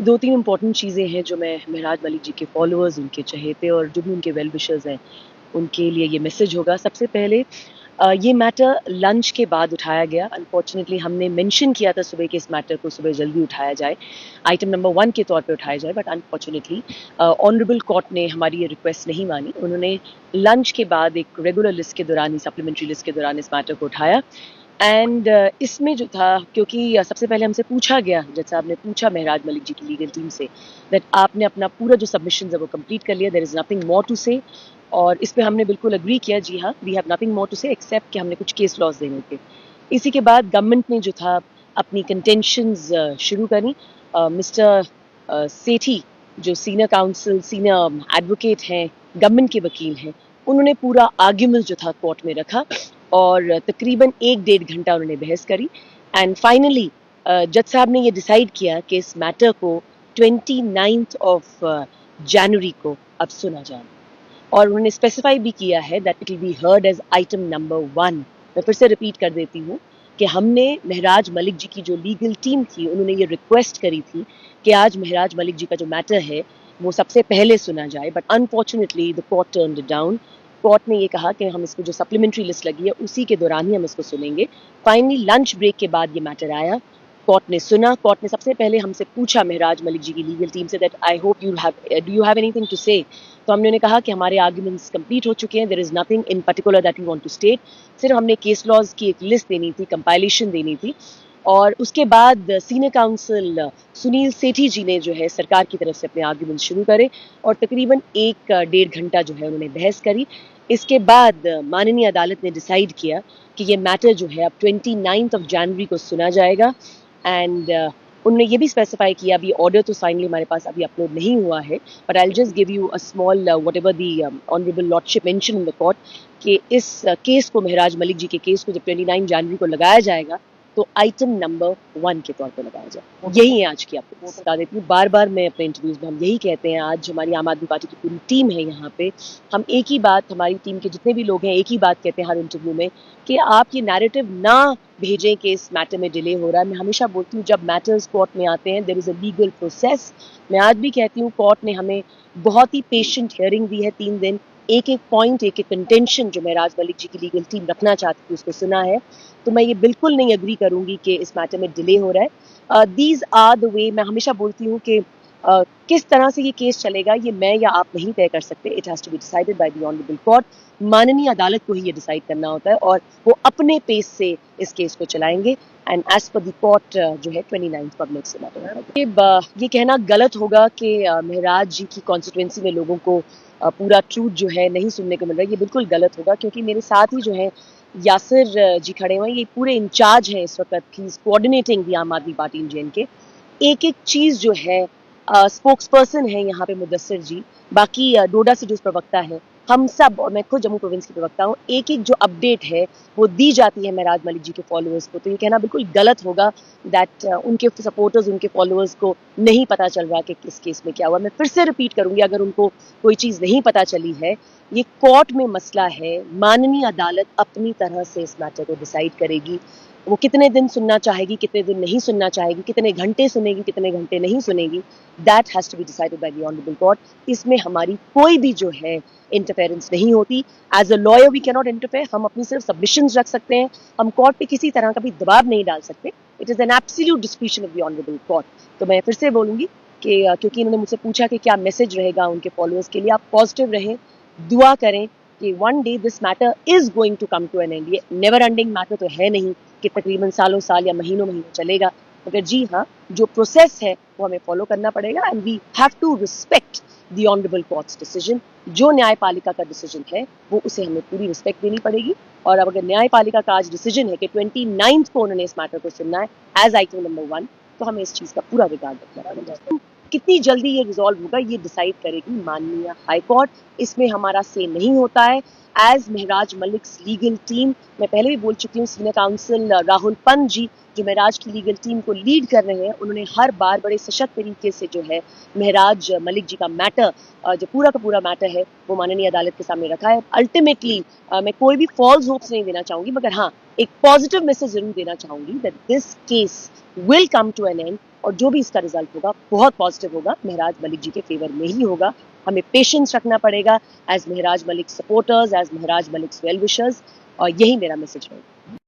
2-3 important चीज़ें हैं जो मैं महराज मलिक जी के फॉलोअर्स, उनके चहेते और जो भी उनके वेल विशर्स हैं, उनके लिए ये मैसेज होगा। सबसे पहले ये मैटर लंच के बाद उठाया गया। अनफॉर्चुनेटली हमने मेंशन किया था सुबह कि इस मैटर को सुबह जल्दी उठाया जाए, आइटम नंबर 1 के तौर पे उठाया जाए, बट अनफॉर्चुनेटली ऑनरेबल कोर्ट ने हमारी ये रिक्वेस्ट नहीं मानी। उन्होंने लंच के बाद एक रेगुलर लिस्ट के दौरान ही, सप्लीमेंट्री लिस्ट के दौरान इस मैटर को उठाया। एंड इसमें जो था, क्योंकि सबसे पहले हमसे पूछा गया, जज साहब ने पूछा महराज मलिक जी की लीगल टीम से दैट आपने अपना पूरा जो सबमिशन है वो कंप्लीट कर लिया, there is nothing more to say. और इस पे हमने बिल्कुल अग्री किया, जी हाँ, we have nothing more to say except कि हमने कुछ केस लॉस देने थे। इसी के बाद गवर्नमेंट ने जो था अपनी कंटेंशंस शुरू करी। मिस्टर सेठी जो सीनियर काउंसिल, सीनियर एडवोकेट हैं, गवर्नमेंट के वकील हैं, उन्होंने पूरा आर्ग्यूमेंट जो था कोर्ट में रखा और तकरीबन 1-1.5 घंटा उन्होंने बहस करी। एंड फाइनली जज साहब ने ये डिसाइड किया कि इस मैटर को 29th ऑफ जनवरी को अब सुना जाए, और उन्होंने स्पेसिफाई भी किया है that it will be heard as item number 1। मैं फिर से रिपीट कर देती हूँ कि हमने महराज मलिक जी की जो लीगल टीम थी, उन्होंने ये रिक्वेस्ट करी थी कि आज महराज मलिक जी का जो मैटर है वो सबसे पहले सुना जाए, but unfortunately the court turned it down. Court ने ये कहा कि हम इसको जो सप्लीमेंट्री लिस्ट लगी है उसी के दौरान ही हम इसको सुनेंगे। फाइनली लंच ब्रेक के बाद ये मैटर आया, कोर्ट ने सुना। कोर्ट ने सबसे पहले हमसे पूछा, महराज मलिक जी की लीगल टीम से, that I hope do you have anything to say. तो हमने उन्हें कहा कि हमारे आर्ग्यूमेंट्स कंप्लीट हो चुके हैं, there is nothing in particular that we want to state. सिर्फ हमने केस लॉज की एक लिस्ट देनी थी, कंपाइलेशन देनी थी। और उसके बाद सीनियर काउंसिल सुनील सेठी जी ने जो है सरकार की तरफ से अपने आर्ग्यूमेंट शुरू करे और तकरीबन 1-1.5 घंटा जो है उन्होंने बहस करी। इसके बाद माननीय अदालत ने डिसाइड किया कि ये मैटर जो है अब 29th ऑफ जनवरी को सुना जाएगा। एंड उन्होंने ये भी स्पेसिफाई किया, अभी ऑर्डर तो फाइनली हमारे पास अभी अपलोड नहीं हुआ है, but I will just give you a small whatever the honourable lordship mention in the court कि इस केस को, महराज मलिक जी के केस को जब 29 जनवरी को लगाया जाएगा तो आइटम नंबर 1 के तौर पे लगाया जाए। यही है आज की, आपको बता देती हूँ। बार बार मैं अपने इंटरव्यूज में हम यही कहते हैं, आज हमारी आम आदमी पार्टी की पूरी टीम है यहाँ पे, हम एक ही बात, हमारी टीम के जितने भी लोग हैं एक ही बात कहते हैं हर इंटरव्यू में कि आप ये नैरेटिव ना भेजें कि इस मैटर में डिले हो रहा है। मैं हमेशा बोलती हूँ जब मैटर्स कोर्ट में आते हैं there is a legal process. मैं आज भी कहती हूँ कोर्ट ने हमें बहुत ही पेशेंट हियरिंग दी है, 3 दिन, एक-एक पॉइंट, एक-एक कंटेंशन जो महराज मलिक जी की लीगल टीम रखना चाहती थी उसको सुना है। तो मैं ये बिल्कुल नहीं अग्री करूंगी कि इस मैटर में डिले हो रहा है। These are the way. मैं हमेशा बोलती हूँ कि किस तरह से ये केस चलेगा ये मैं या आप नहीं तय कर सकते, it has to be decided by the honourable court. माननीय अदालत को ही ये डिसाइड करना होता है और वो अपने पेस से इस केस को चलाएंगे। And as per the court जो है 29 को नेक्स्ट मैटर। ये कहना गलत होगा कि महराज जी की कॉन्स्टिट्यूएंसी में लोगों को पूरा ट्रूथ जो है नहीं सुनने को मिल रहा है, ये बिल्कुल गलत होगा, क्योंकि मेरे साथ ही जो है यासिर जी खड़े हुए हैं, ये पूरे इंचार्ज हैं इस वक्त, ही इज कोऑर्डिनेटिंग द आम आदमी पार्टी इन जे एक एक चीज जो है, स्पोक्स पर्सन है यहाँ पे मुदस्सिर जी, बाकी डोडा से जो प्रवक्ता है, हम सब, और मैं खुद जम्मू प्रोविंस की प्रवक्ता हूँ, एक एक जो अपडेट है वो दी जाती है महराज मलिक जी के फॉलोअर्स को। तो ये कहना बिल्कुल गलत होगा दैट उनके सपोर्टर्स, उनके फॉलोअर्स को नहीं पता चल रहा कि किस केस में क्या हुआ। मैं फिर से रिपीट करूंगी, अगर उनको कोई चीज नहीं पता चली है, ये कोर्ट में मसला है, माननीय अदालत अपनी तरह से इस मैटर को डिसाइड करेगी। वो कितने दिन सुनना चाहेगी, कितने दिन नहीं सुनना चाहेगी, कितने घंटे सुनेगी, कितने घंटे नहीं सुनेगी, that has to be decided by the honourable court. इसमें हमारी कोई भी जो है इंटरफेरेंस नहीं होती। As a lawyer we can not interfere, हम अपनी सिर्फ सबमिशंस रख सकते हैं, हम कोर्ट पे किसी तरह का भी दबाव नहीं डाल सकते। It is an absolute discretion of the honourable court. तो मैं फिर से बोलूंगी कि क्योंकि इन्होंने मुझसे पूछा कि क्या मैसेज रहेगा उनके फॉलोअर्स के लिए, आप पॉजिटिव रहें, दुआ करें कि one day this matter is going to come to an end. ये नेवर एंडिंग मैटर तो है नहीं कि तकरीबन सालों साल या महीनों महीनों चलेगा, मगर जी हाँ, जो प्रोसेस है वो हमें फॉलो करना पड़ेगा and we have to respect the honourable courts decision. जो न्यायपालिका का डिसीजन है वो उसे हमें पूरी रिस्पेक्ट देनी पड़ेगी। और अब अगर न्यायपालिका का आज डिसीजन है कि 29 को उन्होंने इस मैटर को सुनना है एज आइटम नंबर 1, तो हमें इस चीज का पूरा रिगार्ड रखना पड़ेगा। कितनी जल्दी ये रिजॉल्व होगा ये डिसाइड करेगी माननीय हाई कोर्ट, इसमें हमारा से नहीं होता है। एज महराज मलिक लीगल टीम, मैं पहले भी बोल चुकी हूँ, सीनियर काउंसिल राहुल पंत जी जो महराज की लीगल टीम को लीड कर रहे हैं, उन्होंने हर बार बड़े सशक्त तरीके से जो है महराज मलिक जी का मैटर, जो पूरा का पूरा मैटर है, वो माननीय अदालत के सामने रखा है। अल्टीमेटली मैं कोई भी फॉल्स होप्स नहीं देना चाहूंगी, मगर हाँ, एक पॉजिटिव मैसेज जरूर देना चाहूंगी that this case will come to an end और जो भी इसका रिजल्ट होगा बहुत पॉजिटिव होगा, महराज मलिक जी के फेवर में ही होगा। हमें पेशेंस रखना पड़ेगा एज महराज मलिक सपोर्टर्स, एज महराज मलिक वेल विशर्स, और यही मेरा मैसेज है।